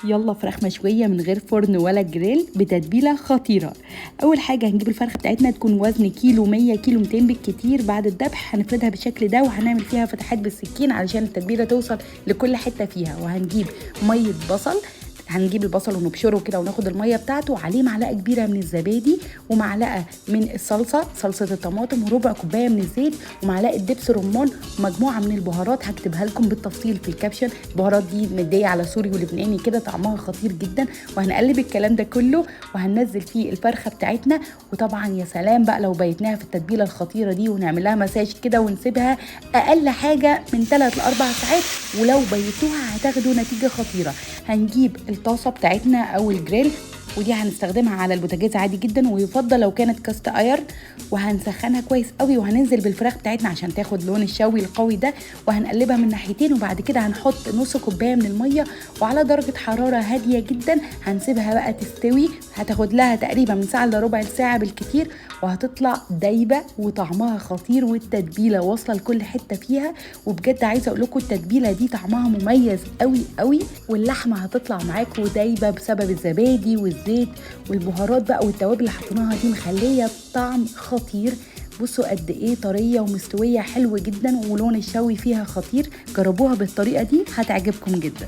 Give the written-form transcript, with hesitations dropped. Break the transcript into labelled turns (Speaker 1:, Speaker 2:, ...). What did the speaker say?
Speaker 1: يلا فراخ مشوية من غير فرن ولا جريل بتتبيلة خطيرة. أول حاجة هنجيب الفرخة بتاعتنا تكون وزن كيلو 100 كيلو 200 بالكتير. بعد الذبح هنفردها بالشكل ده وهنعمل فيها فتحات بالسكين علشان التتبيلة توصل لكل حتة فيها. وهنجيب مية بصل، هنجيب البصل ونبشره كده وناخد الميه بتاعته، عليه معلقه كبيره من الزبادي ومعلقه من صلصه الطماطم وربع كوبايه من الزيت ومعلقه دبس رمان ومجموعه من البهارات هكتبها لكم بالتفصيل في الكابشن. البهارات دي مديه على سوري ولبناني كده، طعمها خطير جدا. وهنقلب الكلام ده كله وهننزل فيه الفرخه بتاعتنا. وطبعا يا سلام بقى لو بيتناها في التتبيله الخطيره دي ونعمل لها مساج كده ونسيبها اقل حاجه من 3 ل 4 ساعات، ولو بيتوها هتاخدوا نتيجه خطيره. هنجيب الطاسه بتاعتنا او الجريل، ودي هنستخدمها على البوتاجاز عادي جدا، ويفضل لو كانت كاست ايرن. وهنسخنها كويس قوي وهننزل بالفراخ بتاعتنا عشان تاخد لون الشوي القوي ده، وهنقلبها من ناحيتين. وبعد كده هنحط نص كوبايه من الميه وعلى درجه حراره هاديه جدا هنسيبها بقى تستوي. هتاخد لها تقريبا من ساعه لربع ساعه بالكتير، وهتطلع دايبه وطعمها خطير والتتبيله واصله لكل حته فيها. وبجد عايزه اقول لكم التتبيله دي طعمها مميز قوي قوي، واللحمه هتطلع معاكم دايبه بسبب الزبادي والزيت والبهارات بقى والتوابل اللي حطيناها دي مخليه طعم خطير. بصوا قد ايه طريه ومستويه حلوه جدا، ولون الشوي فيها خطير. جربوها بالطريقه دي هتعجبكم جدا.